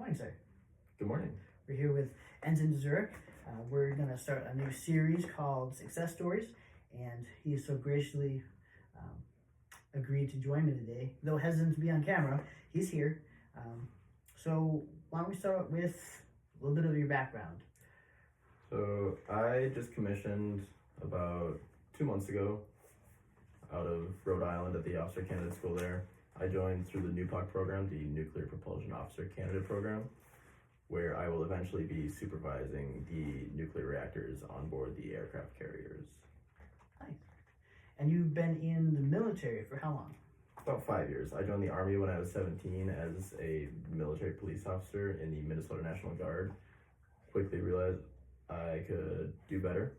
Morning, sir. Good morning. We're here with ENS DeZurik. We're going to start a new series called Success Stories, and he has so graciously agreed to join me today. Though hesitant to be on camera, he's here. So why don't we start with a little bit of your background? So I just commissioned about 2 months ago out of Rhode Island at the Officer Candidate School there. I joined through the NUPOC program, the Nuclear Propulsion Officer Candidate Program, where I will eventually be supervising the nuclear reactors on board the aircraft carriers. Nice. And you've been in the military for how long? About 5 years. I joined the Army when I was 17 as a military police officer in the Minnesota National Guard. Quickly realized I could do better.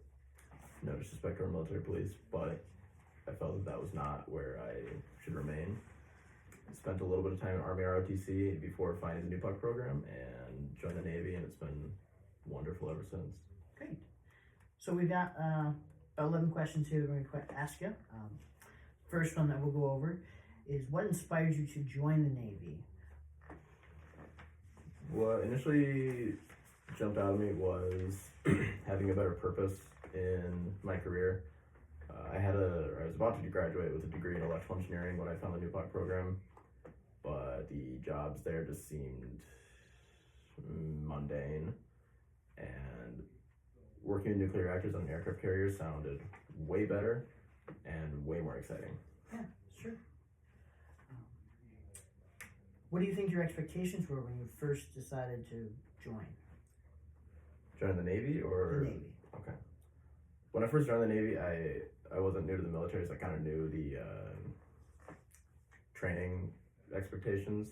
No disrespect to our military police, but I felt that was not where I should remain. I spent a little bit of time in Army ROTC before finding the NUPOC program and joined the Navy, and it's been wonderful ever since. Great. So we've got about 11 questions here that we're going to ask you. First one that we'll go over is, what inspired you to join the Navy? What initially jumped out at me was having a better purpose in my career. I was about to graduate with a degree in electrical engineering when I found the NUPOC program, but the jobs there just seemed mundane, and working in nuclear reactors on aircraft carriers sounded way better and way more exciting. Yeah, sure. What do you think your expectations were when you first decided to join? Join the Navy or? The Navy. Okay. When I first joined the Navy, I wasn't new to the military, so I kind of knew the training expectations,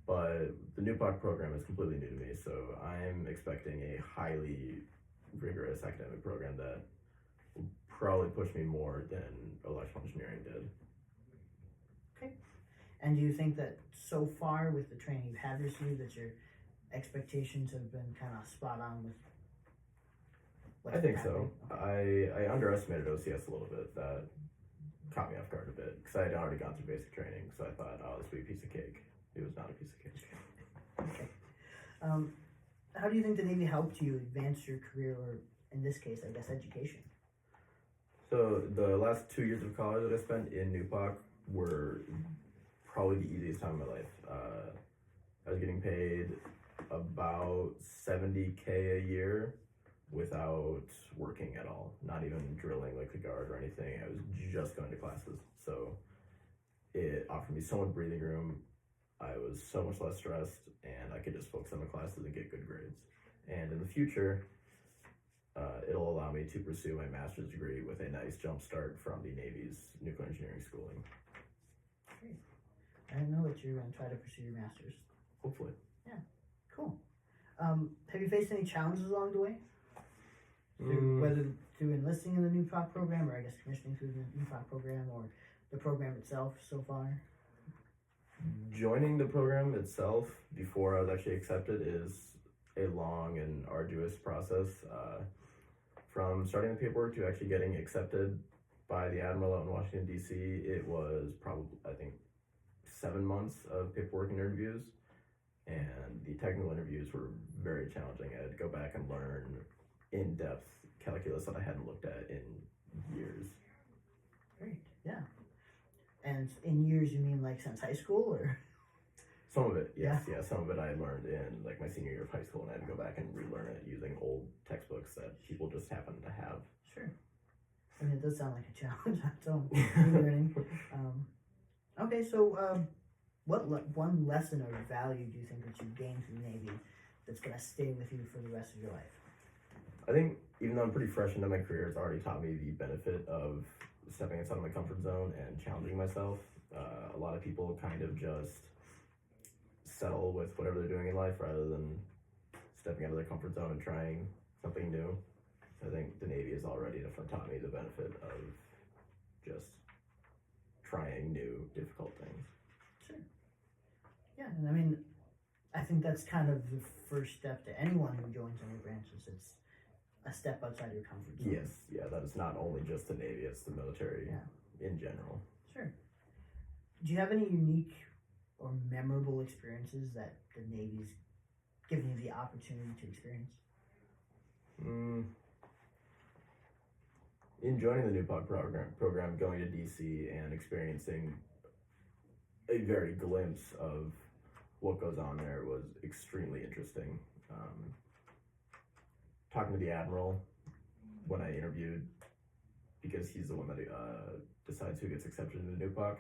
but the NUPOC program is completely new to me, so I'm expecting a highly rigorous academic program that will probably push me more than electrical engineering did. Okay. And do you think that so far with the training you've had received that your expectations have been kind of spot on with what's I think happening? so. Okay. I underestimated OCS a little bit. That caught me off guard a bit because I had already gone through basic training, so I thought, oh, this will be a piece of cake. It was not a piece of cake. Okay. How do you think the Navy helped you advance your career, or in this case, I guess, education? So the last 2 years of college that I spent in NUPOC were probably the easiest time of my life. I was getting paid about $70K a year without working at all, not even drilling like the guard or anything. I was just going to classes. So it offered me so much breathing room. I was so much less stressed, and I could just focus on the classes and get good grades. And in the future, it'll allow me to pursue my master's degree with a nice jump start from the Navy's nuclear engineering schooling. Great. I didn't know that you were going to try to pursue your master's. Hopefully. Yeah, cool. Have you faced any challenges along the way? Whether through enlisting in the NUPOC program, or I guess commissioning through the NUPOC program, or the program itself so far? Joining the program itself before I was actually accepted is a long and arduous process. From starting the paperwork to actually getting accepted by the Admiral out in Washington, D.C., it was probably, I think, 7 months of paperwork and interviews, and the technical interviews were very challenging. I had to go back and learn in-depth calculus that I hadn't looked at in years. Great, yeah. And in years, you mean like since high school, or? Some of it, yes. Yeah, some of it I learned in like my senior year of high school, and I had to go back and relearn it using old textbooks that people just happen to have. Sure. I mean, it does sound like a challenge. So, relearning. Okay, so what one lesson or value do you think that you gained from the Navy that's going to stay with you for the rest of your life? I think even though I'm pretty fresh into my career, it's already taught me the benefit of stepping outside of my comfort zone and challenging myself. A lot of people kind of just settle with whatever they're doing in life rather than stepping out of their comfort zone and trying something new. I think the Navy has already definitely taught me the benefit of just trying new, difficult things. Sure. Yeah, and I mean, I think that's kind of the first step to anyone who joins any branches. It's a step outside your comfort zone. Yes, yeah, that is not only just the Navy, it's the military in general. Sure. Do you have any unique or memorable experiences that the Navy's given you the opportunity to experience? In joining the New POC program, going to DC and experiencing a very glimpse of what goes on there was extremely interesting. Talking to the Admiral when I interviewed, because he's the one that decides who gets accepted into New POC,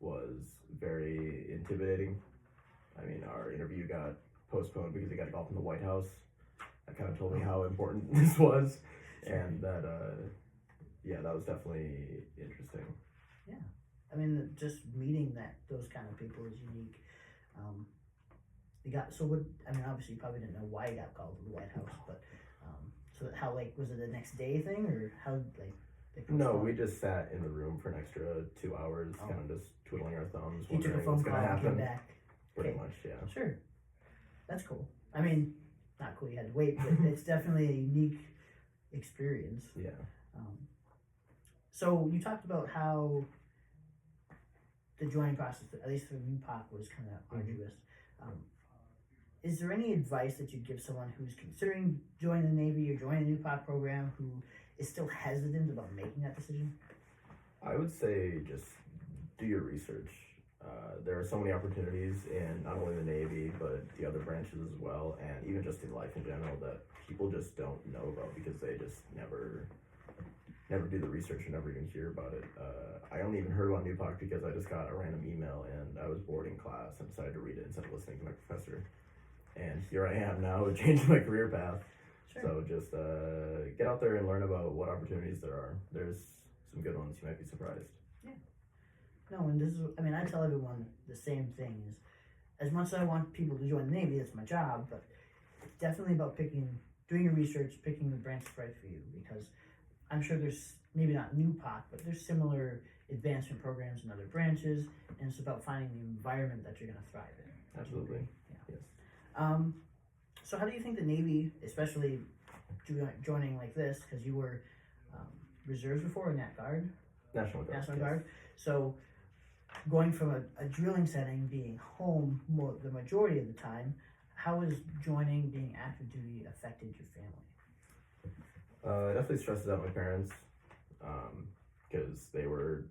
was very intimidating. I mean, our interview got postponed because he got called from the White House. That kind of told me how important this was, and that, that was definitely interesting. Yeah, I mean, just meeting those kind of people is unique. Obviously you probably didn't know why he got called to the White House, but so how, like, was it the next day thing, or how, like? No, we just sat in the room for an extra 2 hours, kind of just twiddling our thumbs, He took a wondering phone what's call going to and came happen. back. Pretty Okay. much, yeah. Sure, that's cool. I mean, not cool you had to wait, but it's definitely a unique experience. Yeah. So you talked about how the joining process, at least for New POC, was kind of arduous. Is there any advice that you'd give someone who's considering joining the Navy or joining the New POC program who is still hesitant about making that decision? I would say just do your research. There are so many opportunities in not only the Navy, but the other branches as well, and even just in life in general, that people just don't know about because they just never do the research and never even hear about it. I only even heard about New POC because I just got a random email and I was bored in class and decided to read it instead of listening to my professor. And here I am now, changing my career path. Sure. So just get out there and learn about what opportunities there are. There's some good ones. You might be surprised. Yeah. No, and I tell everyone the same thing is, as much as I want people to join the Navy, that's my job, but it's definitely about doing your research, picking the branch that's right for you, because I'm sure there's, maybe not New POC, but there's similar advancement programs in other branches, and it's about finding the environment that you're going to thrive in. Absolutely. Yeah. Yes. So how do you think the Navy, especially joining like this, because you were reserves before, or Nat Guard? National Guard. National yes. Guard. So going from a drilling setting, being home the majority of the time, how has joining being active duty affected your family? It definitely stresses out my parents because they were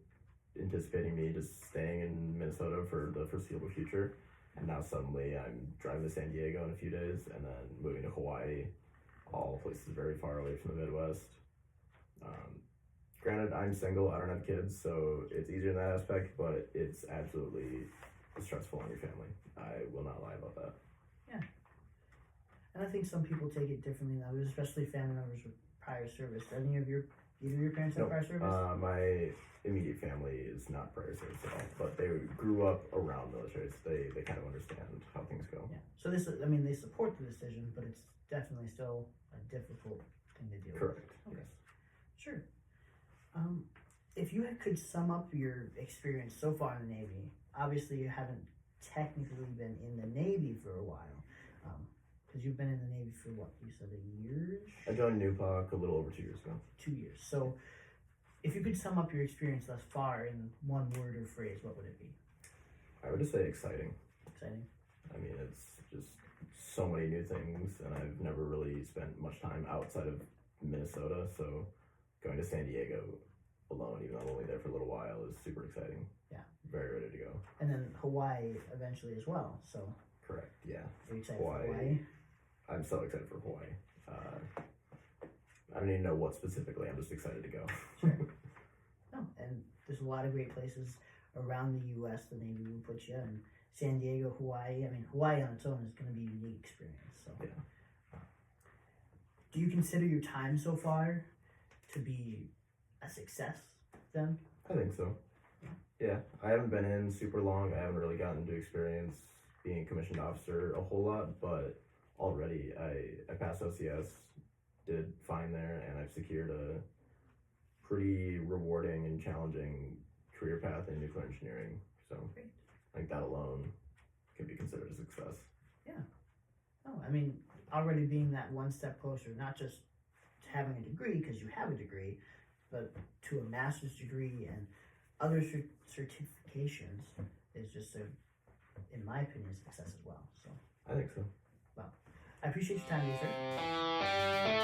anticipating me just staying in Minnesota for the foreseeable future. And now suddenly I'm driving to San Diego in a few days and then moving to Hawaii, all places very far away from the Midwest. Granted, I'm single, I don't have kids, so it's easier in that aspect, but it's absolutely stressful on your family. I will not lie about that. Yeah. And I think some people take it differently than others, especially family members with prior service. Do either of your parents have prior service? My immediate family is not prior service at all, but they grew up around military, so they kind of understand how things go. Yeah. So they support the decision, but it's definitely still a difficult thing to deal with. Correct. Okay. Yes. Sure. If you could sum up your experience so far in the Navy, obviously you haven't technically been in the Navy for a while, because you've been in the Navy for what, you said a year? I joined New POC a little over 2 years ago. 2 years. So if you could sum up your experience thus far in one word or phrase, what would it be? I would just say exciting. Exciting. I mean, it's just so many new things, and I've never really spent much time outside of Minnesota, so going to San Diego alone, even though I'm only there for a little while, is super exciting. Yeah. Very ready to go. And then Hawaii eventually as well, so. Correct, yeah. Are you excited for Hawaii? I'm so excited for Hawaii. I don't even know what specifically, I'm just excited to go. Sure. No, and there's a lot of great places around the U.S. the Navy will put you in. San Diego, Hawaii. I mean, Hawaii on its own is going to be a unique experience. So. Yeah. Do you consider your time so far to be a success then? I think so. Yeah, I haven't been in super long. I haven't really gotten to experience being a commissioned officer a whole lot, but already I passed OCS, did fine there, and I've secured a pretty rewarding and challenging career path in nuclear engineering. So Great. I think that alone can be considered a success. Yeah. Oh, I mean, already being that one step closer, not just to having a degree, because you have a degree, but to a master's degree and other certifications is just in my opinion, a success as well. So. I think so. Well, appreciate your time, sir.